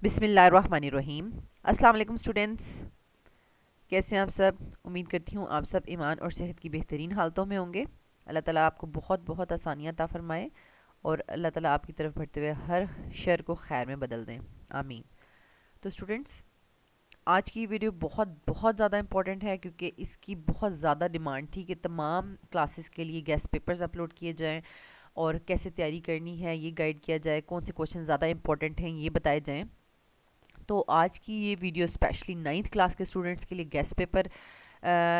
बिस्मिल्लाहिर्रहमानिर्रहीम। अस्सलाम वालेकुम स्टूडेंट्स, कैसे हैं आप सब। उम्मीद करती हूँ आप सब ईमान और सेहत की बेहतरीन हालतों में होंगे। अल्लाह ताला आपको बहुत बहुत आसानियाँ अता फरमाए और अल्लाह ताला आपकी तरफ बढ़ते हुए हर शर को खैर में बदल दें, आमीन। तो स्टूडेंट्स, आज की वीडियो बहुत बहुत ज़्यादा इंपॉर्टेंट है क्योंकि इसकी बहुत ज़्यादा डिमांड थी कि तमाम क्लासेस के लिए गेस्ट पेपर्स अपलोड किए जाएँ और कैसे तैयारी करनी है ये गाइड किया जाए, कौन से क्वेश्चन ज़्यादा इंपॉर्टेंट हैं ये बताए जाएँ। तो आज की ये वीडियो स्पेशली 9th क्लास के स्टूडेंट्स के लिए गेस्ट पेपर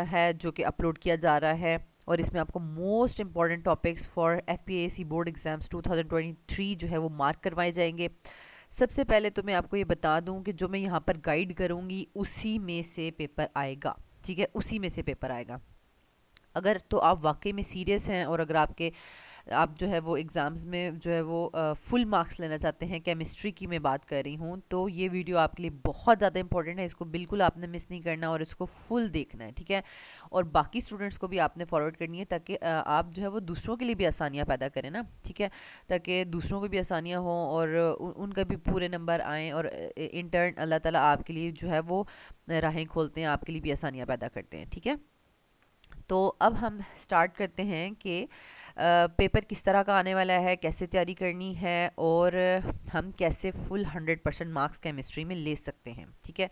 है जो कि अपलोड किया जा रहा है और इसमें आपको most important topics for FPAC board exams 2023 जो है वो मार्क करवाए जाएंगे। सबसे पहले तो मैं आपको ये बता दूं कि जो मैं यहाँ पर गाइड करूँगी उसी में से पेपर आएगा, ठीक है, उसी में से पेपर आएगा। अगर तो आप वाकई में सीरियस हैं और अगर आप जो है वो एग्ज़ाम्स में जो है वो फुल मार्क्स लेना चाहते हैं, केमिस्ट्री की मैं बात कर रही हूँ, तो ये वीडियो आपके लिए बहुत ज़्यादा इंपॉर्टेंट है। इसको बिल्कुल आपने मिस नहीं करना और इसको फुल देखना है, ठीक है। और बाकी स्टूडेंट्स को भी आपने फॉरवर्ड करनी है ताकि आप जो है वो दूसरों के लिए भी आसानियाँ पैदा करें ना, ठीक है, ताकि दूसरों को भी आसानियाँ हों और उनका भी पूरे नंबर आएँ और इंटर्न अल्लाह ताला आपके लिए जो है वो राहें खोलते हैं, आपके लिए भी आसानियाँ पैदा करते हैं, ठीक है। तो अब हम स्टार्ट करते हैं कि पेपर किस तरह का आने वाला है, कैसे तैयारी करनी है और हम कैसे फुल 100% मार्क्स केमिस्ट्री में ले सकते हैं, ठीक है।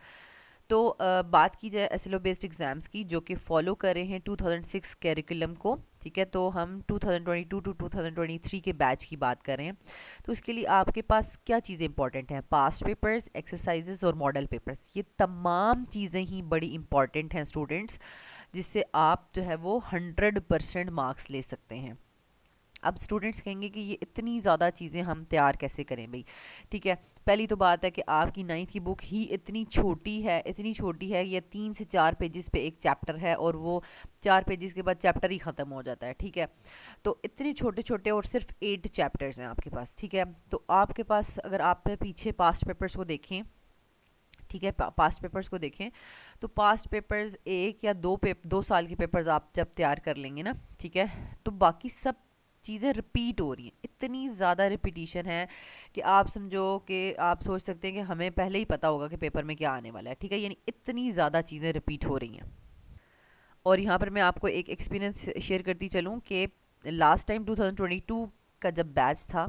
तो बात की जाए एसएलओ बेस्ड एग्ज़ाम्स की जो कि फ़ॉलो कर रहे हैं 2006 कैरिकुलम को, ठीक है। तो हम 2022 टू 2023 के बैच की बात कर रहे हैं। तो उसके लिए आपके पास क्या चीज़ें इंपॉर्टेंट हैं, पास्ट पेपर्स, एक्सरसाइजेस और मॉडल पेपर्स, ये तमाम चीज़ें ही बड़ी इंपॉर्टेंट हैं स्टूडेंट्स, जिससे आप जो है वो 100% मार्क्स ले सकते हैं। अब स्टूडेंट्स कहेंगे कि ये इतनी ज़्यादा चीज़ें हम तैयार कैसे करें भाई, ठीक है। पहली तो बात है कि आपकी 9th की बुक ही इतनी छोटी है, इतनी छोटी है, ये 3 से 4 पेजेस पे एक चैप्टर है और वो 4 पेजेस के बाद चैप्टर ही ख़त्म हो जाता है, ठीक है। तो इतने छोटे छोटे और सिर्फ 8 चैप्टर्स हैं आपके पास, ठीक है। तो आपके पास अगर आप पीछे पास्ट पेपर्स को देखें, ठीक है, पास्ट पेपर्स को देखें तो पास्ट पेपर्स 1 या 2 साल के पेपर्स आप जब तैयार कर लेंगे ना, ठीक है, तो बाकी सब चीज़ें रिपीट हो रही हैं, इतनी ज़्यादा रिपीटिशन है कि आप समझो कि आप सोच सकते हैं कि हमें पहले ही पता होगा कि पेपर में क्या आने वाला है, ठीक है, यानी इतनी ज़्यादा चीज़ें रिपीट हो रही हैं। और यहाँ पर मैं आपको एक एक्सपीरियंस शेयर करती चलूँ कि लास्ट टाइम 2022 का जब बैच था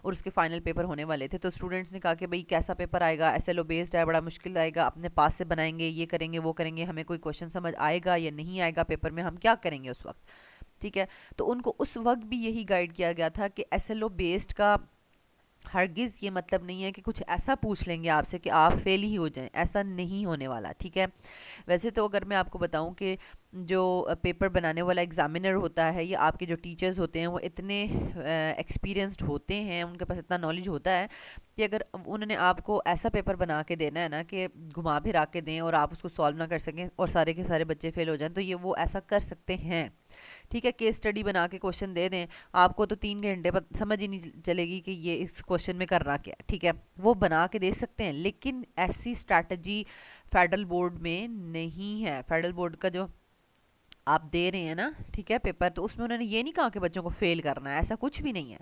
और उसके फाइनल पेपर होने वाले थे तो स्टूडेंट्स ने कहा कि भाई कैसा पेपर आएगा, एसएलओ बेस्ड है, बड़ा मुश्किल आएगा, अपने पास से बनाएंगे, ये करेंगे वो करेंगे, हमें कोई क्वेश्चन समझ आएगा या नहीं आएगा पेपर में, हम क्या करेंगे उस वक्त, ठीक है। तो उनको उस वक्त भी यही गाइड किया गया था कि एसएलओ बेस्ड का हरगिज़ ये मतलब नहीं है कि कुछ ऐसा पूछ लेंगे आपसे कि आप फेल ही हो जाएं, ऐसा नहीं होने वाला, ठीक है। वैसे तो अगर मैं आपको बताऊं कि जो पेपर बनाने वाला एग्ज़ामिनर होता है या आपके जो टीचर्स होते हैं वो इतने एक्सपीरियंस्ड होते हैं, उनके पास इतना नॉलेज होता है कि अगर उन्होंने आपको ऐसा पेपर बना के देना है ना कि घुमा फिरा के दें और आप उसको सॉल्व ना कर सकें और सारे के सारे बच्चे फेल हो जाएं, तो ये वो ऐसा कर सकते हैं, ठीक है। केस स्टडी बना के क्वेश्चन दे दें आपको तो 3 घंटे बाद समझ ही नहीं चलेगी कि ये इस क्वेश्चन में करना क्या है, ठीक है, वो बना के दे सकते हैं। लेकिन ऐसी स्ट्रैटेजी फेडरल बोर्ड में नहीं है। फेडरल बोर्ड का जो आप दे रहे हैं ना, ठीक है, पेपर, तो उसमें उन्होंने ये नहीं कहा कि बच्चों को फेल करना है, ऐसा कुछ भी नहीं है।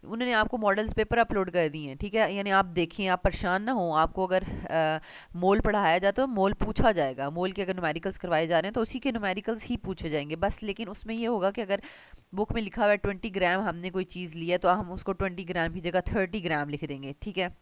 उन्होंने आपको मॉडल्स पेपर अपलोड कर दिए हैं, ठीक है, यानी आप देखें, आप परेशान ना हो। आपको अगर मोल पढ़ाया जाए तो मोल पूछा जाएगा, मोल के अगर न्यूमेरिकल्स करवाए जा रहे हैं तो उसी के न्यूमेरिकल्स ही पूछे जाएंगे बस। लेकिन उसमें ये होगा कि अगर बुक में लिखा हुआ है 20 ग्राम हमने कोई चीज़ लिया तो हम उसको 20 ग्राम की जगह 30 ग्राम लिख देंगे, ठीक है।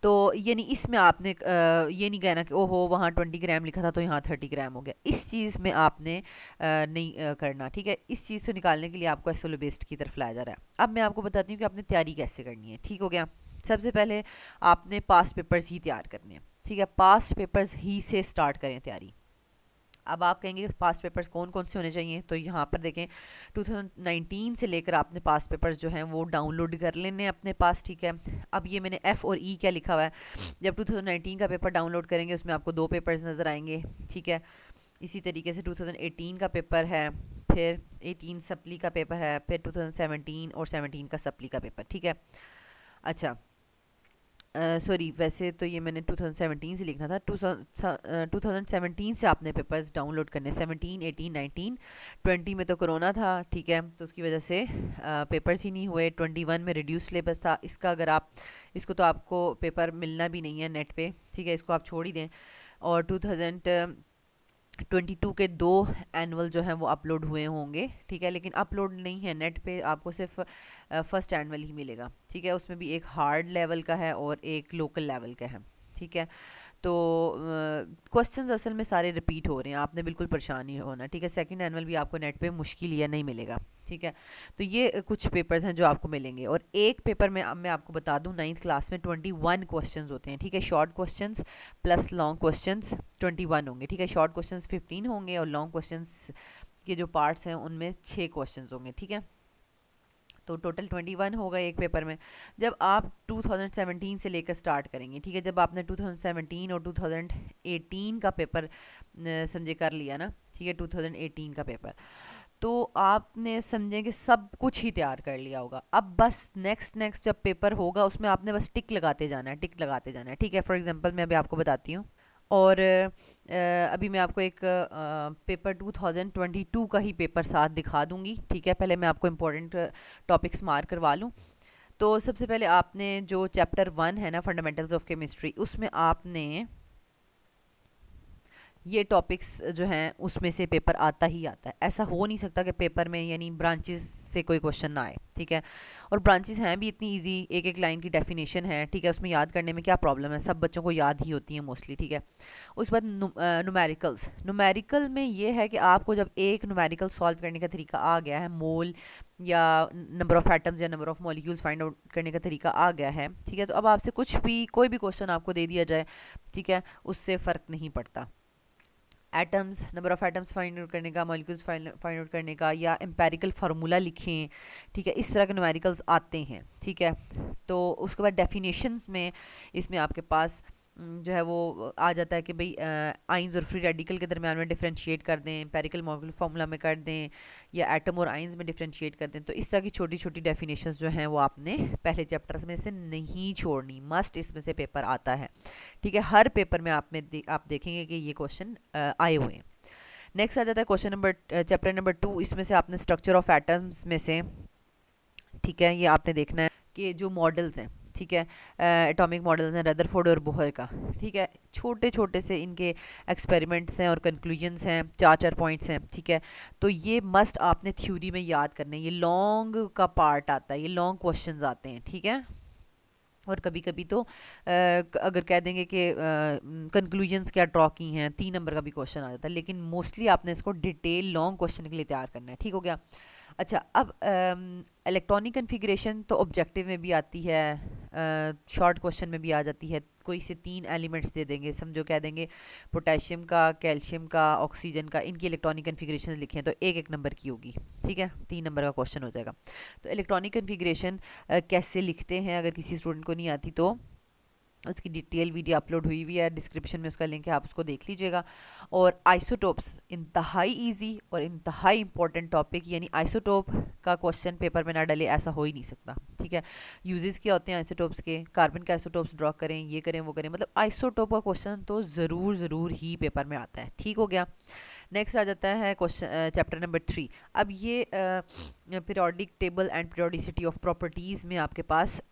तो यानी इसमें आपने ये नहीं कहना कि ओहो वहाँ 20 ग्राम लिखा था तो यहाँ 30 ग्राम हो गया, इस चीज़ में आपने नहीं करना, ठीक है। इस चीज़ से निकालने के लिए आपको एसएलओ बेस्ड की तरफ लाया जा रहा है। अब मैं आपको बताती हूँ कि आपने तैयारी कैसे करनी है, ठीक हो गया। सबसे पहले आपने पास्ट पेपर्स ही तैयार करने हैं, ठीक है, पास्ट पेपर्स ही से स्टार्ट करें तैयारी। अब आप कहेंगे पास्ट पेपर्स कौन कौन से होने चाहिए, तो यहाँ पर देखें 2019 से लेकर आपने पास्ट पेपर्स जो हैं वो डाउनलोड कर लेने अपने पास, ठीक है। अब ये मैंने एफ़ और ई क्या लिखा हुआ है, जब 2019 का पेपर डाउनलोड करेंगे उसमें आपको 2 पेपर्स नज़र आएंगे, ठीक है। इसी तरीके से 2018 का पेपर है, फिर 18 सप्ली का पेपर है, फिर 2017 और 17 का सप्ली का पेपर, ठीक है। अच्छा, सॉरी, वैसे तो ये मैंने 2017 से लिखना था। 2017 से आपने पेपर्स डाउनलोड करने, 17, 18, 19, 20 में तो कोरोना था, ठीक है, तो उसकी वजह से पेपर्स ही नहीं हुए। 21 में रिड्यूस सिलेबस था इसका, अगर आप इसको तो आपको पेपर मिलना भी नहीं है नेट पे, ठीक है, इसको आप छोड़ ही दें। और 2022 के 2 एनुअल जो हैं वो अपलोड हुए होंगे, ठीक है, लेकिन अपलोड नहीं है नेट पे, आपको सिर्फ फर्स्ट एनुअल ही मिलेगा, ठीक है। उसमें भी एक हार्ड लेवल का है और एक लोकल लेवल का है, ठीक है। तो क्वेश्चंस असल में सारे रिपीट हो रहे हैं, आपने बिल्कुल परेशान नहीं होना, ठीक है। सेकंड एनुअल भी आपको नेट पे मुश्किल या नहीं मिलेगा, ठीक है। तो ये कुछ पेपर्स हैं जो आपको मिलेंगे। और एक पेपर में अब मैं आपको बता दूं, 9th क्लास में 21 क्वेश्चंस होते हैं, ठीक है। Short questions plus long questions 21 होंगे, ठीक है। शॉर्ट क्वेश्चंस 15 होंगे और लॉन्ग क्वेश्चंस के जो पार्ट्स हैं उनमें 6 क्वेश्चंस होंगे, ठीक है। तो टोटल 21 होगा एक पेपर में। जब आप 2017 से लेकर स्टार्ट करेंगे, ठीक है, जब आपने 2017 और 2018 का पेपर समझे कर लिया ना, ठीक है, 2018 का पेपर, तो आपने समझें कि सब कुछ ही तैयार कर लिया होगा। अब बस नेक्स्ट नेक्स्ट जब पेपर होगा उसमें आपने बस टिक लगाते जाना है, टिक लगाते जाना है, ठीक है। फॉर एग्जांपल मैं अभी आपको बताती हूँ। और अभी मैं आपको एक पेपर 2022 का ही पेपर साथ दिखा दूंगी, ठीक है। पहले मैं आपको इम्पोर्टेंट टॉपिक्स मार्क करवा लूँ। तो सबसे पहले आपने जो चैप्टर 1 है ना, फंडामेंटल्स ऑफ केमिस्ट्री, उसमें आपने ये टॉपिक्स जो हैं उसमें से पेपर आता ही आता है। ऐसा हो नहीं सकता कि पेपर में यानी ब्रांचेस से कोई क्वेश्चन ना आए, ठीक है। और ब्रांचेस हैं भी इतनी इजी, एक एक लाइन की डेफिनेशन है, ठीक है, उसमें याद करने में क्या प्रॉब्लम है, सब बच्चों को याद ही होती है मोस्टली, ठीक है। उसके बाद न्यूमेरिकल्स, न्यूमेरिकल में ये है कि आपको जब एक न्यूमेरिकल सॉल्व करने का तरीका आ गया है, मोल या नंबर ऑफ एटम्स या number of molecules find out करने का तरीका आ गया है, ठीक है, तो अब आपसे कुछ भी कोई भी क्वेश्चन आपको दे दिया जाए, ठीक है, उससे फ़र्क नहीं पड़ता। Atoms, number of atoms find out करने का, मॉलिक्यूल्स फाइंड आउट करने का, या एम्पेरिकल फार्मूला लिखें, ठीक है, इस तरह के न्यूमेरिकल्स आते हैं, ठीक है। तो उसके बाद डेफिनेशंस में इसमें आपके पास जो है वो आ जाता है कि भाई आइंस और फ्री रेडिकल के दरमियान में डिफरेंशिएट कर दें, एम्पेरिकल मॉलिक्यूलर फार्मूला में कर दें, या एटम और आइंस में डिफरेंशिएट कर दें। तो इस तरह की छोटी छोटी डेफिनेशंस जो हैं वो आपने पहले चैप्टर्स में से नहीं छोड़नी, मस्ट इसमें से पेपर आता है, ठीक है। हर पेपर में आप देखेंगे कि ये क्वेश्चन आए हुए हैं। नेक्स्ट आ जाता है क्वेश्चन नंबर चैप्टर नंबर 2, इसमें से आपने स्ट्रक्चर ऑफ एटम्स में से, ठीक है, ये आपने देखना है कि जो मॉडल्स हैं, ठीक है, एटॉमिक मॉडल्स हैं रदरफोर्ड और बोहर का, ठीक है, छोटे छोटे से इनके एक्सपेरिमेंट्स हैं और कंक्लूजन्स हैं, 4 पॉइंट्स हैं, ठीक है। तो ये मस्ट आपने थ्योरी में याद करने, ये लॉन्ग का पार्ट आता है, ये लॉन्ग क्वेश्चंस आते हैं, ठीक है। और कभी कभी तो अगर कह देंगे कि कंक्लूजन्स क्या ड्रॉ की हैं, 3 नंबर का भी क्वेश्चन आ जाता है, लेकिन मोस्टली आपने इसको डिटेल लॉन्ग क्वेश्चन के लिए तैयार करना है, ठीक हो गया। अच्छा, अब इलेक्ट्रॉनिक कन्फिग्रेशन तो ऑब्जेक्टिव में भी आती है, शॉर्ट क्वेश्चन में भी आ जाती है। कोई से 3 एलिमेंट्स दे देंगे, समझो कह देंगे पोटेशियम का, कैल्शियम का, ऑक्सीजन का, इनकी इलेक्ट्रॉनिक कन्फिग्रेशन लिखें, तो एक एक नंबर की होगी, ठीक है, 3 नंबर का क्वेश्चन हो जाएगा। तो इलेक्ट्रॉनिक कन्फिग्रेशन कैसे लिखते हैं, अगर किसी स्टूडेंट को नहीं आती तो उसकी डिटेल वीडियो अपलोड हुई हुई है, डिस्क्रिप्शन में उसका लिंक है, आप उसको देख लीजिएगा। और आइसोटोप्स इंतहाई इजी और इंतहाई इंपॉर्टेंट टॉपिक, यानी आइसोटोप का क्वेश्चन पेपर में ना डले ऐसा हो ही नहीं सकता, ठीक है। यूजेस क्या होते हैं आइसोटोप्स के, कार्बन के आइसोटोप्स ड्रॉ करें, ये करें वो करें, मतलब आइसोटोप का क्वेश्चन तो ज़रूर ही पेपर में आता है, ठीक हो गया। नेक्स्ट आ जाता है क्वेश्चन चैप्टर नंबर 3। अब ये periodic table and periodicity of properties में आपके पास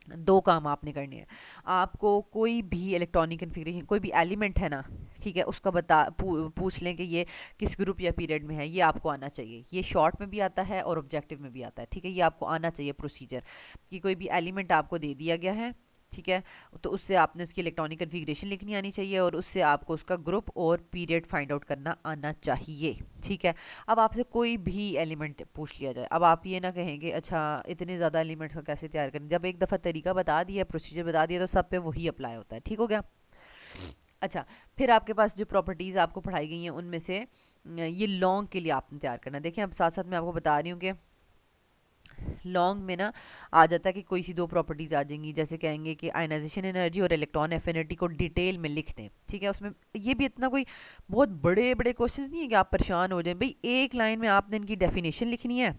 2 काम आपने करने हैं। आपको कोई भी इलेक्ट्रॉनिक कन्फिग्रेशन, कोई भी एलिमेंट है ना, ठीक है, उसका पूछ लें कि ये किस ग्रुप या पीरियड में है, ये आपको आना चाहिए। ये शॉर्ट में भी आता है और ऑब्जेक्टिव में भी आता है, ठीक है, ये आपको आना चाहिए प्रोसीजर, कि कोई भी एलिमेंट आपको दे दिया गया है, ठीक है, तो उससे आपने उसकी इलेक्ट्रॉनिक कन्फिग्रेशन लिखनी आनी चाहिए और उससे आपको उसका ग्रुप और पीरियड फाइंड आउट करना आना चाहिए, ठीक है। अब आपसे कोई भी एलिमेंट पूछ लिया जाए, अब आप ये ना कहेंगे अच्छा इतने ज़्यादा एलिमेंट्स का कैसे तैयार करें, जब एक दफ़ा तरीका बता दिया, प्रोसीजर बता दिया, तो सब पे वही अप्लाई होता है, ठीक हो गया। अच्छा, फिर आपके पास जो प्रॉपर्टीज़ आपको पढ़ाई गई हैं उनमें से ये लॉन्ग के लिए आपने तैयार करना। देखें, अब साथ साथ मैं आपको बता रही हूँ कि लॉन्ग में ना आ जाता है कि कोई सी 2 प्रॉपर्टीज आ जाएंगी, जैसे कहेंगे कि आयनाइजेशन एनर्जी और इलेक्ट्रॉन एफिनिटी को डिटेल में लिख दें, ठीक है। उसमें ये भी इतना कोई बहुत बड़े बड़े क्वेश्चन नहीं है कि आप परेशान हो जाएं। भाई एक लाइन में आपने इनकी डेफिनेशन लिखनी है,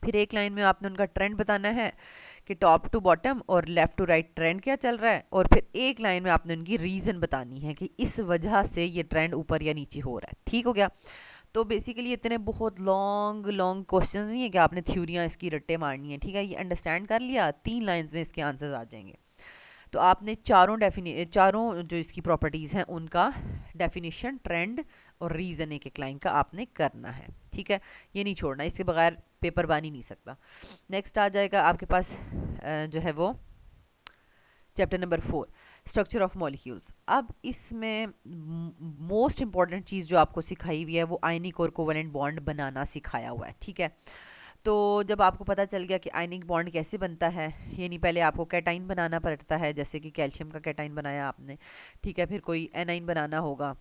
फिर एक लाइन में आपने उनका ट्रेंड बताना है कि टॉप टू बॉटम और लेफ़्ट टू राइट ट्रेंड क्या चल रहा है, और फिर एक लाइन में आपने उनकी रीज़न बतानी है कि इस वजह से ये ट्रेंड ऊपर या नीचे हो रहा है। ठीक हो गया। तो बेसिकली इतने बहुत लॉन्ग लॉन्ग क्वेश्चंस नहीं है कि आपने थ्योरियाँ इसकी रट्टे मारनी है। ठीक है, ये अंडरस्टैंड कर लिया, 3 लाइंस में इसके आंसर्स आ जाएंगे। तो आपने चारों जो इसकी प्रॉपर्टीज़ हैं उनका डेफिनेशन, ट्रेंड और रीज़न एक एक लाइन का आपने करना है। ठीक है, ये नहीं छोड़ना, इसके बगैर पेपर बन ही नहीं सकता। नेक्स्ट आ जाएगा आपके पास जो है वो chapter number 4, structure of molecules. अब इसमें मोस्ट इंपॉर्टेंट चीज़ जो आपको सिखाई हुई है वो आयनिक और कोवेलेंट बॉन्ड बनाना सिखाया हुआ है। ठीक है, तो जब आपको पता चल गया कि आयनिक बॉन्ड कैसे बनता है, यानी पहले आपको कैटाइन बनाना पड़ता है, जैसे कि कैल्शियम का कैटाइन बनाया आपने। ठीक है, फिर कोई एनाइन बनाना होगा,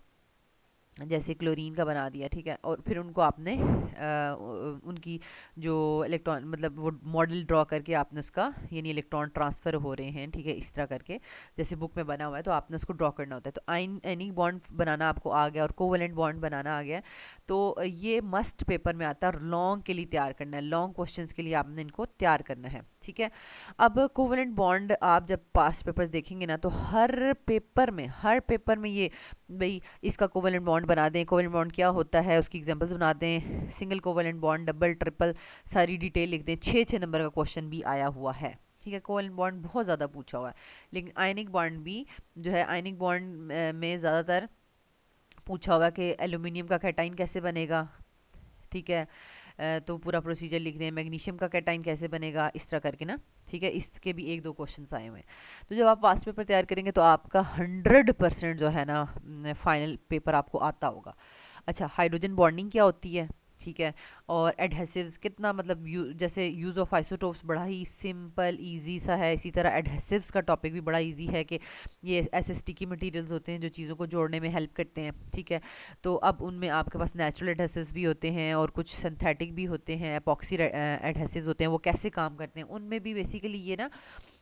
जैसे क्लोरीन का बना दिया। ठीक है, और फिर उनको आपने उनकी जो इलेक्ट्रॉन मतलब वो मॉडल ड्रॉ करके आपने उसका यानी इलेक्ट्रॉन ट्रांसफ़र हो रहे हैं, ठीक है, इस तरह करके जैसे बुक में बना हुआ है, तो आपने उसको ड्रॉ करना होता है। तो आयनिक बॉन्ड बनाना आपको आ गया और कोवेलेंट बॉन्ड बनाना आ गया। तो ये मस्ट पेपर में आता है, लॉन्ग के लिए तैयार करना है, लॉन्ग क्वेश्चंस के लिए आपने इनको तैयार करना है। ठीक है, अब कोवेलेंट बॉन्ड आप जब पास्ट पेपर्स देखेंगे ना, तो हर पेपर में ये भाई इसका कोवेलेंट बॉन्ड बना दें, कोवेलेंट बॉन्ड क्या होता है उसकी एग्जांपल्स बना दें, single covalent bond, double, triple, सारी डिटेल लिख दें। 6 नंबर का क्वेश्चन भी आया हुआ है। ठीक है, कोवेलेंट बॉन्ड बहुत ज़्यादा पूछा हुआ है, लेकिन आयनिक बॉन्ड भी जो है, आयनिक बॉन्ड में ज़्यादातर पूछा हुआ है कि एल्यूमिनियम का कैटाइन कैसे बनेगा। ठीक है, तो पूरा प्रोसीजर लिख दें, मैग्नीशियम का कैटाइन कैसे बनेगा, इस तरह करके ना। ठीक है, इसके भी 1-2 क्वेश्चंस आए हुए हैं। तो जब आप पास्ट पेपर तैयार करेंगे तो आपका 100% जो है ना फाइनल पेपर आपको आता होगा। अच्छा, हाइड्रोजन बॉन्डिंग क्या होती है, ठीक है, और एडहेसिव्स कितना मतलब जैसे यूज़ ऑफ आइसोटोप्स बड़ा ही सिंपल ईजी सा है, इसी तरह एडहेसिव्स का टॉपिक भी बड़ा इजी है कि ये ऐसे स्टिकी मटेरियल्स होते हैं जो चीज़ों को जोड़ने में हेल्प करते हैं। ठीक है, तो अब उनमें आपके पास नेचुरल एडहेसिव्स भी होते हैं और कुछ सिंथेटिक भी होते हैं, एपॉक्सी एडहेसिव्स होते हैं, वो कैसे काम करते हैं, उनमें भी बेसिकली ये ना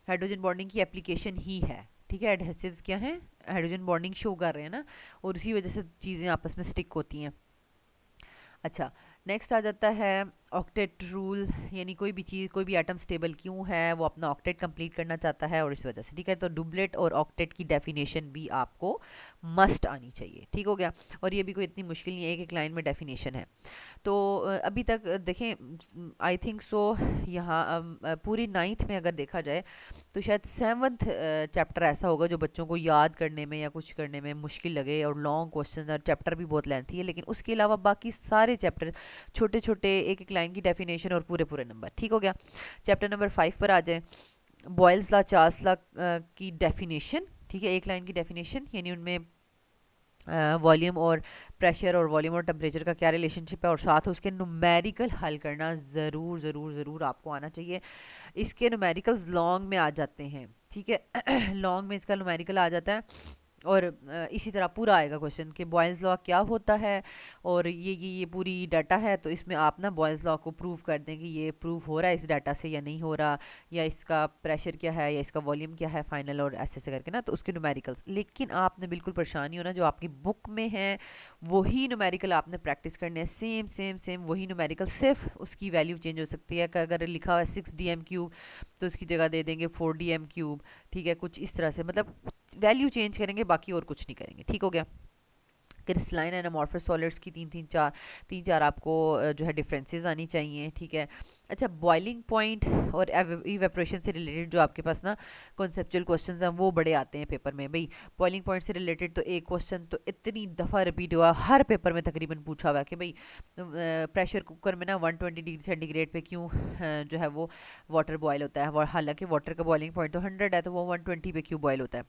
हाइड्रोजन बॉन्डिंग की एप्लीकेशन ही है। ठीक है, एडहेसिव्स क्या हैं, हाइड्रोजन बॉन्डिंग शो कर रहे हैं ना, और उसी वजह से चीज़ें आपस में स्टिक होती हैं। अच्छा, नेक्स्ट आ जाता है ऑक्टेट रूल, यानी कोई भी चीज़, कोई भी एटम स्टेबल क्यों है, वो अपना ऑक्टेट कंप्लीट करना चाहता है और इस वजह से। ठीक है, तो डुबलेट और ऑक्टेट की डेफिनेशन भी आपको मस्ट आनी चाहिए। ठीक हो गया, और ये भी कोई इतनी मुश्किल नहीं है, एक लाइन में डेफिनेशन है। तो अभी तक देखें, आई थिंक सो यहाँ पूरी 9th में अगर देखा जाए तो शायद 7th चैप्टर ऐसा होगा जो बच्चों को याद करने में या कुछ करने में मुश्किल लगे, और लॉन्ग क्वेश्चन और चैप्टर भी बहुत लेंथी है, लेकिन उसके अलावा बाकी सारे चैप्टर छोटे छोटे, एक एक लाइन की डेफिनेशन और पूरे पूरे नंबर। ठीक हो गया, चैप्टर नंबर 5 पर आ जाए। बॉयल्स लॉ, चार्ल्स लॉ की डेफिनेशन। ठीक है, एक लाइन की डेफिनेशन, यानी उनमें वॉल्यूम और प्रेशर और वॉल्यूम और टेम्परेचर का क्या रिलेशनशिप है, और साथ उसके न्यूमेरिकल हल करना ज़रूर ज़रूर ज़रूर आपको आना चाहिए। इसके न्यूमेरिकल्स लॉन्ग में आ जाते हैं। ठीक है, लॉन्ग में इसका न्यूमेरिकल आ जाता है, और इसी तरह पूरा आएगा क्वेश्चन कि बॉयल्स लॉ क्या होता है, और ये पूरी डाटा है, तो इसमें आप ना बॉयल्स लॉ को प्रूव कर दें कि ये प्रूव हो रहा है इस डाटा से या नहीं हो रहा, या इसका प्रेशर क्या है या इसका वॉल्यूम क्या है फाइनल, और ऐसे ऐसे करके ना, तो उसके न्यूमेरिकल्स। लेकिन आपने बिल्कुल परेशान नहीं होना, जो आपकी बुक में है वही न्यूमेरिकल आपने प्रैक्टिस करने हैं, सेम सेम सेम वही न्यूमेरिकल, सिर्फ उसकी वैल्यू चेंज हो सकती है। अगर लिखा हुआ है 6dm क्यूब तो उसकी जगह दे देंगे 4dm क्यूब। ठीक है, कुछ इस तरह से, मतलब वैल्यू चेंज करेंगे, बाकी और कुछ नहीं करेंगे। ठीक हो गया, क्रिस्टलाइन एंड अमॉर्फस सॉलिड्स की तीन चार आपको जो है डिफरेंसेस आनी चाहिए। ठीक है, अच्छा, बॉइलिंग पॉइंट और इवेपोरेशन से रिलेटेड जो आपके पास ना कॉन्सेप्चुअल क्वेश्चंस हैं वो बड़े आते हैं पेपर में। भाई बॉइलिंग पॉइंट से रिलेटेड तो एक क्वेश्चन तो इतनी दफ़ा रिपीट हुआ, हर पेपर में तकरीबन पूछा हुआ है कि भाई प्रेशर कुकर में ना 120 डिग्री सेंटीग्रेड पे क्यों जो है वो वाटर बॉयल होता है, हालांकि वाटर का बॉइलिंग पॉइंट तो 100 है, तो वो 120 पे क्यों बॉयल होता है।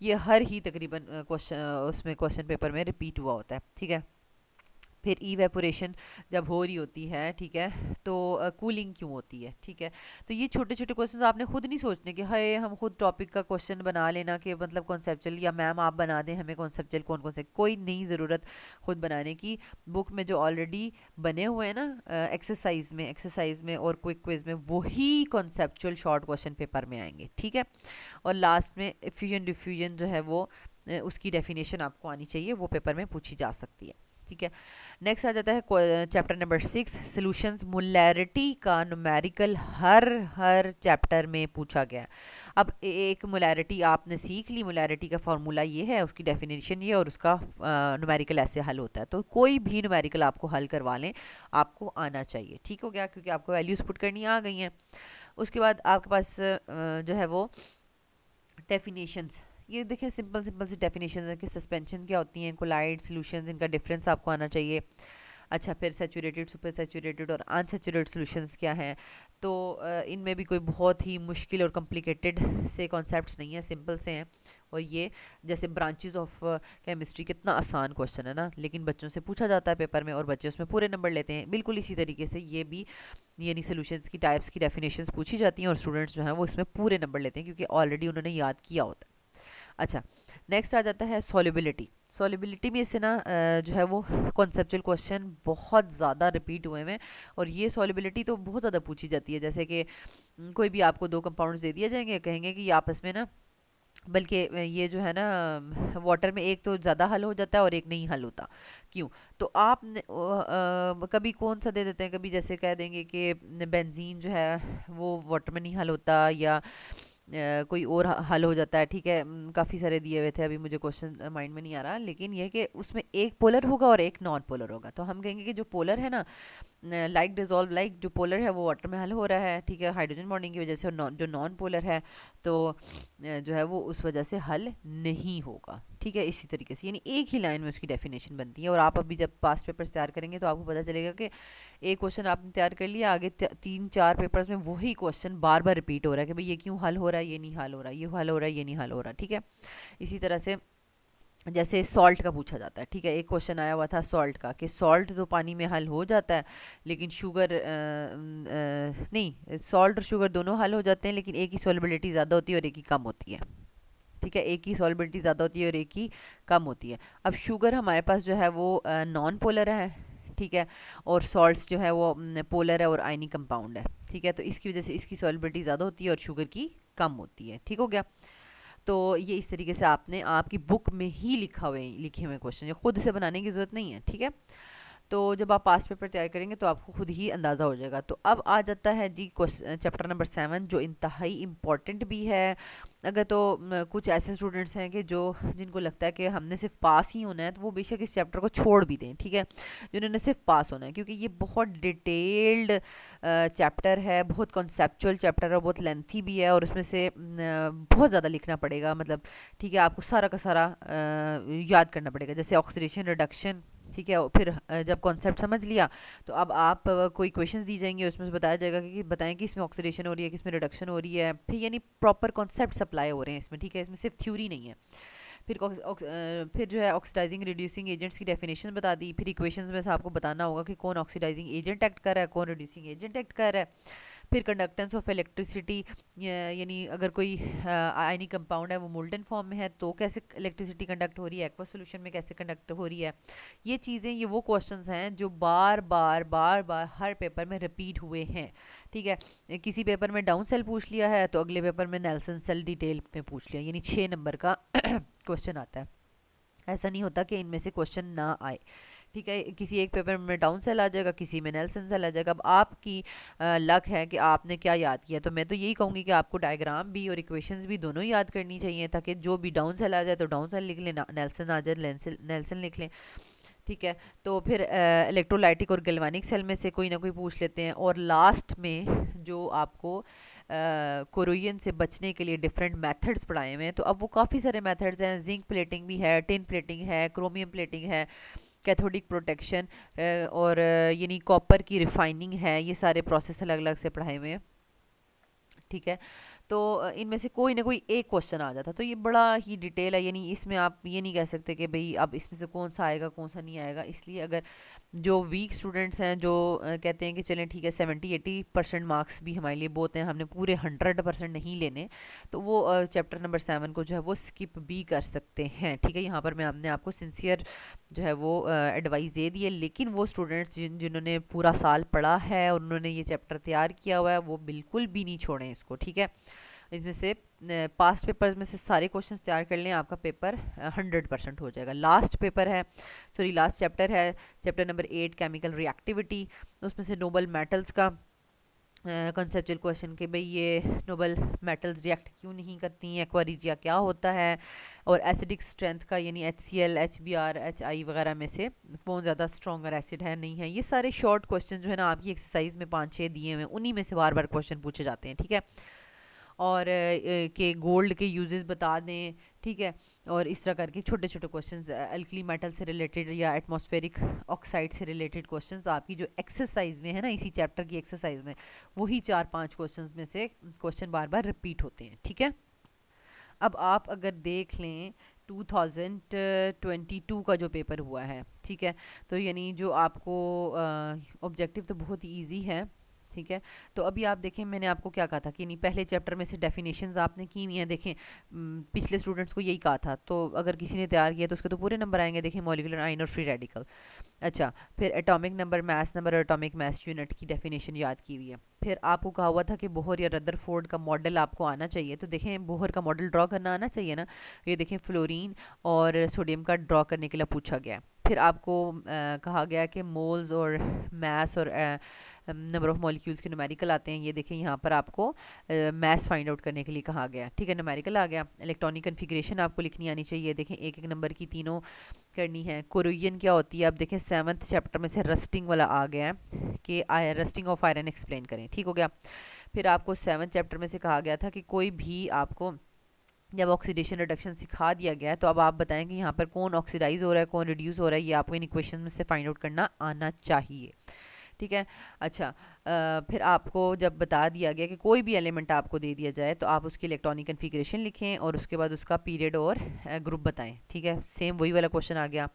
ये हर ही तकरीबन उसमें क्वेश्चन पेपर में रिपीट हुआ होता है। ठीक है, फिर इवेपोरेशन जब हो रही होती है, ठीक है, तो कूलिंग क्यों होती है। ठीक है, तो ये छोटे छोटे क्वेश्चंस आपने खुद नहीं सोचने कि हाय हम खुद टॉपिक का क्वेश्चन बना लेना कि मतलब कॉन्सेप्चुअल, या मैम आप बना दें हमें कॉन्सेप्चुअल कौन कौन से, कोई नहीं ज़रूरत खुद बनाने की। बुक में जो ऑलरेडी बने हुए हैं ना एक्सरसाइज में और क्विक क्विज में, वही कॉन्सेप्चुअल शॉर्ट क्वेश्चन पेपर में आएंगे। ठीक है, और लास्ट में फ्यूजन डिफ्यूजन जो है वो उसकी डेफिनेशन आपको आनी चाहिए, वो पेपर में पूछी जा सकती है। ठीक है। नेक्स्ट आ जाता है चैप्टर नंबर 6 सॉल्यूशंस। मोलैरिटी का न्यूमेरिकल हर चैप्टर में पूछा गया है। अब एक मोलैरिटी आपने सीख ली, मोलैरिटी का फॉर्मूला ये है, उसकी डेफिनेशन ये, और उसका न्यूमेरिकल ऐसे हल होता है। तो कोई भी न्यूमेरिकल आपको हल करवा लें, आपको आना चाहिए, ठीक हो गया, क्योंकि आपको वैल्यूज पुट करनी आ गई हैं। उसके बाद आपके पास जो है वो डेफिनेशंस, ये देखें सिंपल सिंपल सी डेफिनेशन है कि सस्पेंशन क्या होती हैं, कोलाइड सॉल्यूशंस, इनका डिफरेंस आपको आना चाहिए। अच्छा, फिर सैचुरेटेड, सुपर सैचुरेटेड और अनसैचुरेटेड सॉल्यूशंस क्या हैं। तो इनमें भी कोई बहुत ही मुश्किल और कॉम्प्लिकेटेड से कॉन्सेप्ट्स नहीं है, सिंपल से हैं। और ये जैसे ब्रांचेस ऑफ केमिस्ट्री, कितना आसान क्वेश्चन है ना, लेकिन बच्चों से पूछा जाता है पेपर में और बच्चे उसमें पूरे नंबर लेते हैं। बिल्कुल इसी तरीके से ये भी, यानी सॉल्यूशंस की टाइप्स की डेफिनेशंस पूछी जाती हैं और स्टूडेंट्स जो हैं वो इसमें पूरे नंबर लेते हैं, क्योंकि ऑलरेडी उन्होंने याद किया होता है। अच्छा, नेक्स्ट आ जाता है सॉल्युबिलिटी। सॉल्युबिलिटी में इससे ना जो है वो कॉन्सेप्चुअल क्वेश्चन बहुत ज़्यादा रिपीट हुए हैं, और ये सॉल्युबिलिटी तो बहुत ज़्यादा पूछी जाती है। जैसे कि कोई भी आपको दो कंपाउंड्स दे दिए जाएंगे, कहेंगे कि ये आपस में ना, बल्कि ये जो है ना वाटर में एक तो ज़्यादा हल हो जाता है और एक नहीं हल होता। क्यों? तो आप कभी कौन सा दे देते हैं, कभी जैसे कह देंगे कि बेंजीन जो है वो वाटर में नहीं हल होता, या कोई और हल हो जाता है, ठीक है। काफ़ी सारे दिए हुए थे, अभी मुझे क्वेश्चन माइंड में नहीं आ रहा, लेकिन ये कि उसमें एक पोलर होगा और एक नॉन पोलर होगा। तो हम कहेंगे कि जो पोलर है ना, लाइक डिजॉल्व लाइक, जो पोलर है वो वाटर में हल हो रहा है, ठीक है, हाइड्रोजन बॉन्डिंग की वजह से। और जो नॉन पोलर है तो जो है वो उस वजह से हल नहीं होगा, ठीक है। इसी तरीके से यानी एक ही लाइन में उसकी डेफिनेशन बनती है। और आप अभी जब पास्ट पेपर्स तैयार करेंगे तो आपको पता चलेगा कि एक क्वेश्चन आपने तैयार कर लिया, आगे 3-4 पेपर्स में वही क्वेश्चन बार बार रिपीट हो रहा है कि भाई ये क्यों हल हो रहा है, ये नहीं हल हो रहा, ये हल हो रहा है, ये नहीं हल हो रहा, ठीक है। इसी तरह से जैसे सॉल्ट का पूछा जाता है, ठीक है, एक क्वेश्चन आया हुआ था सॉल्ट का, कि सॉल्ट तो पानी में हल हो जाता है, लेकिन शुगर नहीं, सॉल्ट और शुगर दोनों हल हो जाते हैं, लेकिन एक की सॉल्युबिलिटी ज़्यादा होती है और एक की कम होती है, ठीक है। एक की सॉल्युबिलिटी ज़्यादा होती है और एक की कम होती है। अब शुगर हमारे पास जो है वो नॉन पोलर है, ठीक है, और सॉल्ट्स जो है वो पोलर है और आयनिक कंपाउंड है, ठीक है। तो इसकी वजह से इसकी सॉल्युबिलिटी ज़्यादा होती है और शुगर की कम होती है, ठीक हो गया। तो ये इस तरीके से आपने आपकी बुक में ही लिखे हुए क्वेश्चन, ये खुद से बनाने की ज़रूरत नहीं है, ठीक है। तो जब आप पास्ट पेपर तैयार करेंगे तो आपको खुद ही अंदाज़ा हो जाएगा। तो अब आ जाता है जी चैप्टर नंबर 7, जो इंतहाई इम्पॉर्टेंट भी है। अगर तो कुछ ऐसे स्टूडेंट्स हैं कि जिनको लगता है कि हमने सिर्फ पास ही होना है, तो वो बेशक इस चैप्टर को छोड़ भी दें, ठीक है, जिन्होंने सिर्फ पास होना है, क्योंकि ये बहुत डिटेल्ड चैप्टर है, बहुत कॉन्सेप्चुअल चैप्टर है, बहुत लेंथी भी है, और उसमें से बहुत ज़्यादा लिखना पड़ेगा, मतलब ठीक है, आपको सारा का सारा याद करना पड़ेगा। जैसे ऑक्सीडेशन रिडक्शन, ठीक है। और फिर जब कॉन्सेप्ट समझ लिया तो अब आप कोई क्वेश्चंस दी जाएंगे, उसमें से बताया जाएगा कि बताएं कि इसमें ऑक्सीडेशन हो रही है, किसमें रिडक्शन हो रही है, फिर यानी प्रॉपर कॉन्सेप्ट अप्लाई हो रहे हैं इसमें, ठीक है, इसमें सिर्फ थ्योरी नहीं है। फिर जो है ऑक्सीडाइजिंग रिड्यूसिंग एजेंट्स की डेफिनेशन बता दी। फिर इक्वेशंस में से आपको बताना होगा कि कौन ऑक्सीडाइजिंग एजेंट एक्ट कर रहा है, कौन रिड्यूसिंग एजेंट एक्ट कर रहा है। फिर कंडक्टेंस ऑफ इलेक्ट्रिसिटी, यानी अगर कोई आयनिक कंपाउंड है वो मोल्टन फॉर्म में है तो कैसे इलेक्ट्रिसिटी कंडक्ट हो रही है, एक्वा सोल्यूशन में कैसे कंडक्ट हो रही है। ये चीज़ें, ये वो क्वेश्चंस हैं जो बार बार हर पेपर में रिपीट हुए हैं, ठीक है। किसी पेपर में डाउन सेल पूछ लिया है तो अगले पेपर में नेल्सन सेल डिटेल में पूछ लिया, यानी 6 नंबर का क्वेश्चन आता है। ऐसा नहीं होता कि इनमें से क्वेश्चन ना आए, ठीक है। किसी एक पेपर में डाउन सेल आ जाएगा, किसी में नेल्सन सेल आ जाएगा। अब आपकी लक है कि आपने क्या याद किया। तो मैं तो यही कहूँगी कि आपको डायग्राम भी और इक्वेशंस भी दोनों ही याद करनी चाहिए, ताकि जो भी डाउन सेल आ जाए तो डाउन सेल लिख लें, नेल्सन आ जाए नेल्सन लिख लें, ठीक है। तो फिर इलेक्ट्रोलाइटिक और गैल्वेनिक सेल में से कोई ना कोई पूछ लेते हैं। और लास्ट में जो आपको कोरोजन से बचने के लिए डिफरेंट मेथड्स पढ़ाए हुए हैं, तो अब वो काफ़ी सारे मेथड्स हैं। जिंक प्लेटिंग भी है, टिन प्लेटिंग है, क्रोमियम प्लेटिंग है, कैथोडिक प्रोटेक्शन, और यानी कॉपर की रिफाइनिंग है। ये सारे प्रोसेस अलग अलग से पढ़ाए हुए हैं, ठीक है। तो इनमें से कोई ना कोई एक क्वेश्चन आ जाता, तो ये बड़ा ही डिटेल है, यानी इसमें आप ये नहीं कह सकते कि भाई अब इसमें से कौन सा आएगा कौन सा नहीं आएगा। इसलिए अगर जो वीक स्टूडेंट्स हैं, जो कहते हैं कि चलें ठीक है 70-80% मार्क्स भी हमारे लिए बहुत हैं, हमने पूरे 100% नहीं लेने, तो वो चैप्टर नंबर 7 को जो है वो स्किप भी कर सकते हैं, ठीक है। यहाँ पर मैं हमने आपको सिंसियर जो है वो एडवाइस दे दी है, लेकिन वो स्टूडेंट्स जिन्होंने पूरा साल पढ़ा है और उन्होंने ये चैप्टर तैयार किया हुआ है, वो बिल्कुल भी नहीं छोड़ें इसको, ठीक है। इसमें से पास्ट पेपर्स में से सारे क्वेश्चंस तैयार कर लें, आपका पेपर 100% हो जाएगा। लास्ट पेपर है, सॉरी लास्ट चैप्टर है, चैप्टर नंबर 8 केमिकल रिएक्टिविटी। उसमें से नोबल मेटल्स का कंसेप्चुअल क्वेश्चन कि भाई ये नोबल मेटल्स रिएक्ट क्यों नहीं करती हैं, एक्वारिजिया क्या होता है, और एसिडिक स्ट्रेंथ का यानी HCl, HBr, HI वगैरह में से कौन ज़्यादा स्ट्रॉन्गर एसिड है नहीं है। ये सारे शॉर्ट क्वेश्चन जो है ना आपकी एक्सरसाइज में 5-6 दिए हुए हैं, उन्हीं में से बार बार क्वेश्चन पूछे जाते हैं, ठीक है। और के गोल्ड के यूजेस बता दें, ठीक है। और इस तरह करके छोटे छोटे क्वेश्चंस अल्कली मेटल से रिलेटेड या एटमॉस्फेरिक ऑक्साइड से रिलेटेड क्वेश्चंस आपकी जो एक्सरसाइज में है ना, इसी चैप्टर की एक्सरसाइज में वही 4-5 क्वेश्चंस में से क्वेश्चन बार बार रिपीट होते हैं, ठीक है। अब आप अगर देख लें 2022 का जो पेपर हुआ है, ठीक है, तो यानी जो आपको ऑब्जेक्टिव तो बहुत ही ईजी है, ठीक है। तो अभी आप देखें मैंने आपको क्या कहा था कि नहीं, पहले चैप्टर में से डेफिनेशंस आपने की हुई हैं, देखें पिछले स्टूडेंट्स को यही कहा था, तो अगर किसी ने तैयार किया तो उसके तो पूरे नंबर आएंगे। देखें मॉलिक्यूलर आयन और फ्री रेडिकल, अच्छा, फिर एटॉमिक नंबर, मास नंबर और एटॉमिक मास यूनिट की डेफिनेशन याद की हुई है। फिर आपको कहा हुआ था कि बोहर या रदरफोर्ड का मॉडल आपको आना चाहिए, तो देखें बोहर का मॉडल ड्रॉ करना आना चाहिए ना। ये देखें फ्लोरीन और सोडियम का ड्रॉ करने के लिए पूछा गया। फिर आपको कहा गया कि मोल्स और मास और नंबर ऑफ मॉलिक्यूल्स के न्यूमेरिकल आते हैं। ये देखें यहाँ पर आपको मास फाइंड आउट करने के लिए कहा गया, ठीक है, न्यूमेरिकल आ गया। इलेक्ट्रॉनिक कन्फिग्रेशन आपको लिखनी आनी चाहिए, देखें एक एक नंबर की तीनों करनी है। कोरोजन क्या होती है, अब देखें 7th चैप्टर में से रस्टिंग वाला आ गया है कि रस्टिंग ऑफ आयरन एक्सप्लेन करें, ठीक हो गया। फिर आपको 7th चैप्टर में से कहा गया था कि कोई भी आपको जब ऑक्सीडेशन रिडक्शन सिखा दिया गया है तो अब आप बताएं कि यहाँ पर कौन ऑक्सीडाइज हो रहा है कौन रिड्यूस हो रहा है, ये आपको इन इक्वेशन में से फाइंड आउट करना आना चाहिए, ठीक है। अच्छा, फिर आपको जब बता दिया गया कि कोई भी एलिमेंट आपको दे दिया जाए तो आप उसकी इलेक्ट्रॉनिक कन्फिग्रेशन लिखें और उसके बाद उसका पीरियड और ग्रुप बताएं, ठीक है। सेम वही वाला क्वेश्चन आ गया।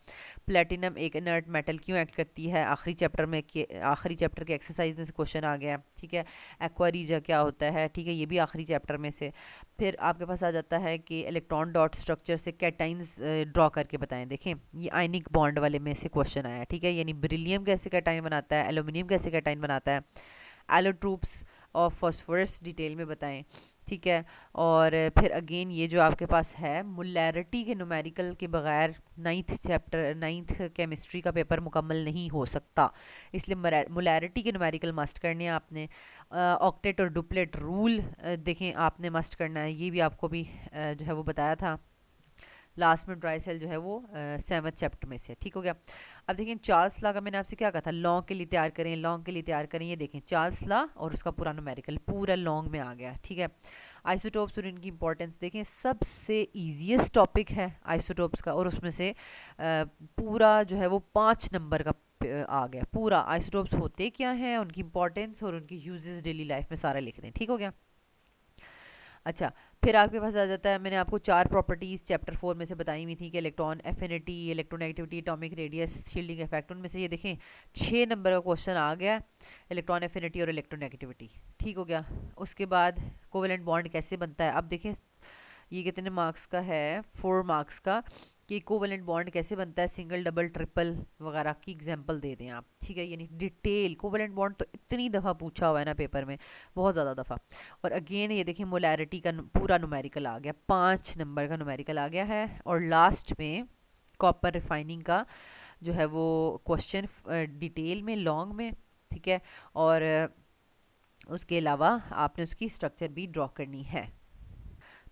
प्लेटिनम एक इनर्ट मेटल क्यों एक्ट करती है, आखिरी चैप्टर में आखिरी चैप्टर के एक्सरसाइज में से क्वेश्चन आ गया, ठीक है। एक्वारीजा क्या होता है, ठीक है, ये भी आखिरी चैप्टर में से। फिर आपके पास आ जाता है कि इलेक्ट्रॉन डॉट स्ट्रक्चर से कैटाइंस ड्रॉ करके बताएं। देखें ये आयनिक बॉन्ड वाले में से क्वेश्चन आया, ठीक है, यानी बेरिलियम कैसे कैटाइन बनाता है, एल्यूमिनियम कैसे कैटाइन बनाता है, एलोट्रोप्स ऑफ फास्फोरस डिटेल में बताएं, ठीक है। और फिर अगेन ये जो आपके पास है मोलैरिटी के न्यूमेरिकल के बगैर 9th केमिस्ट्री का पेपर मुकम्मल नहीं हो सकता, इसलिए मोलैरिटी के न्यूमेरिकल मस्ट करने हैं आपने। ऑक्टेट और डुप्लेट रूल देखें आपने मस्ट करना है, ये भी आपको भी जो है वो बताया था लास्ट में। ड्राई सेल जो है वो 7th चैप्टर में से, ठीक हो गया। अब देखें चार्ल्स लॉ का मैंने आपसे क्या कहा था, लॉन्ग के लिए तैयार करें, लॉन्ग के लिए तैयार करें। ये देखें चार्ल्स लॉ और उसका पूरा न्यूमेरिकल पूरा लॉन्ग में आ गया, ठीक है। आइसोटोप्स और इनकी इंपॉर्टेंस देखें, सबसे ईजीएस्ट टॉपिक है आइसोटोप्स का, और उसमें से पूरा जो है वो 5 नंबर का आ गया पूरा। आइसोटोप्स होते क्या हैं, उनकी इंपॉर्टेंस और उनकी यूजेस डेली लाइफ में सारा लिख दें, ठीक हो गया। अच्छा, फिर आपके पास आ जाता है, मैंने आपको 4 प्रॉपर्टीज़ चैप्टर 4 में से बताई हुई थी कि electron affinity, electronegativity, atomic radius, shielding effect, उनमें से ये देखें 6 नंबर का क्वेश्चन आ गया इलेक्ट्रॉन एफिनिटी और इलेक्ट्रोनेगेटिविटी, ठीक हो गया। उसके बाद कोवेलेंट बॉन्ड कैसे बनता है, अब देखें ये कितने मार्क्स का है, 4 मार्क्स का, कि कोवेलेंट बॉन्ड कैसे बनता है, सिंगल डबल ट्रिपल वगैरह की एग्जांपल दे दें आप, ठीक है। यानी डिटेल कोवेलेंट बॉन्ड तो इतनी दफ़ा पूछा हुआ है ना पेपर में, बहुत ज़्यादा दफ़ा। और अगेन ये देखिए मोलैरिटी का पूरा न्यूमेरिकल आ गया, 5 नंबर का न्यूमेरिकल आ गया है। और लास्ट में कॉपर रिफाइनिंग का जो है वो क्वेश्चन डिटेल में लॉन्ग में, ठीक है। और उसके अलावा आपने उसकी स्ट्रक्चर भी ड्रॉ करनी है।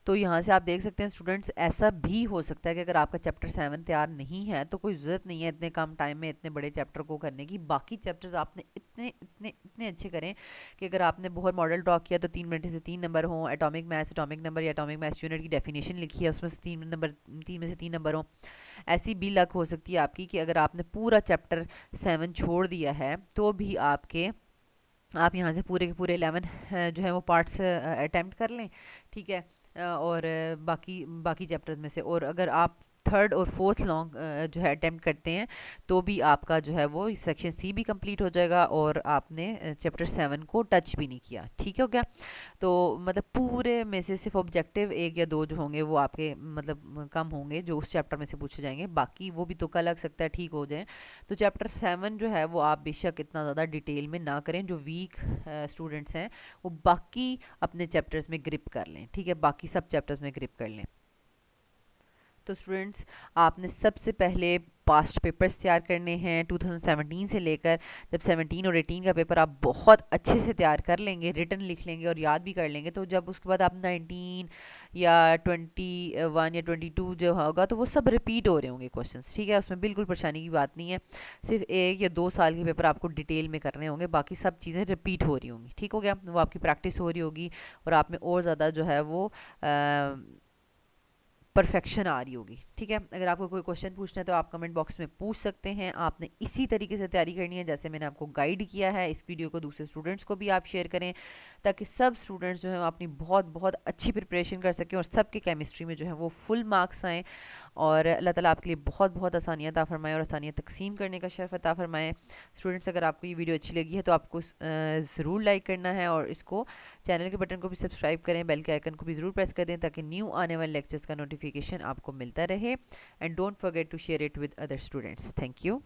तो यहाँ से आप देख सकते हैं स्टूडेंट्स, ऐसा भी हो सकता है कि अगर आपका चैप्टर 7 तैयार नहीं है तो कोई ज़रूरत नहीं है इतने कम टाइम में इतने बड़े चैप्टर को करने की। बाकी चैप्टर्स आपने इतने इतने इतने अच्छे करें कि अगर आपने बोहर मॉडल ड्रॉ किया तो 3 मिनट से 3 नंबर हों, एटॉमिक मैथ्स एटॉमिक नंबर या एटॉमिक मैथ्स यूनिट की डेफिनेशन लिखी है उसमें से 3 में से 3 नंबर हों। ऐसी भी लक हो सकती है आपकी कि अगर आपने पूरा चैप्टर 7 छोड़ दिया है तो भी आप यहाँ से पूरे के पूरे 11 जो है वो पार्ट्स अटैम्प्ट कर लें, ठीक है। और बाकी चैप्टर्स में से, और अगर आप थर्ड और फोर्थ लॉन्ग जो है अटेम्प्ट करते हैं तो भी आपका जो है वो सेक्शन सी भी कंप्लीट हो जाएगा और आपने चैप्टर 7 को टच भी नहीं किया। ठीक है हो गया। तो मतलब पूरे में से सिर्फ ऑब्जेक्टिव एक या दो जो होंगे वो आपके मतलब कम होंगे जो उस चैप्टर में से पूछे जाएंगे, बाकी वो भी तुक्का लग सकता है ठीक हो जाए। तो चैप्टर 7 जो है वो आप बेशक इतना ज़्यादा डिटेल में ना करें, जो वीक स्टूडेंट्स हैं वो बाकी अपने चैप्टर्स में ग्रिप कर लें। ठीक है, बाकी सब चैप्टर्स में ग्रिप कर लें। तो स्टूडेंट्स आपने सबसे पहले पास्ट पेपर्स तैयार करने हैं 2017 से लेकर, जब 17 और 18 का पेपर आप बहुत अच्छे से तैयार कर लेंगे, रिटन लिख लेंगे और याद भी कर लेंगे, तो जब उसके बाद आप 19 या 21 या 22 जो होगा तो वो सब रिपीट हो रहे होंगे क्वेश्चंस। ठीक है, उसमें बिल्कुल परेशानी की बात नहीं है। सिर्फ 1 या 2 साल के पेपर आपको डिटेल में करने होंगे, बाकी सब चीज़ें रिपीट हो रही होंगी। ठीक हो गया, वो आपकी प्रैक्टिस हो रही होगी और आप में और ज़्यादा जो है वो परफेक्शन आ रही होगी। ठीक है, अगर आपको कोई क्वेश्चन पूछना है तो आप कमेंट बॉक्स में पूछ सकते हैं। आपने इसी तरीके से तैयारी करनी है जैसे मैंने आपको गाइड किया है। इस वीडियो को दूसरे स्टूडेंट्स को भी आप शेयर करें ताकि सब स्टूडेंट्स जो हैं अपनी बहुत बहुत अच्छी प्रिपरेशन कर सकें और सबके केमिस्ट्री में जो है वो फुल मार्क्स आएँ और अल्लाह ताला आपके लिए बहुत बहुत आसानियाँ अता फरमाए और आसानियाँ तकसीम करने का शर्फ अता फरमाए। स्टूडेंट्स, अगर आपको ये वीडियो अच्छी लगी है तो आपको ज़रूर लाइक करना है और इसको चैनल के बटन को भी सब्सक्राइब करें, बेल के आइकन को भी ज़रूर प्रेस कर दें ताकि न्यू आने वाले लेक्चर्स का नोटिफिकेशन आपको मिलता रहे। And don't forget to share it with other students. Thank you.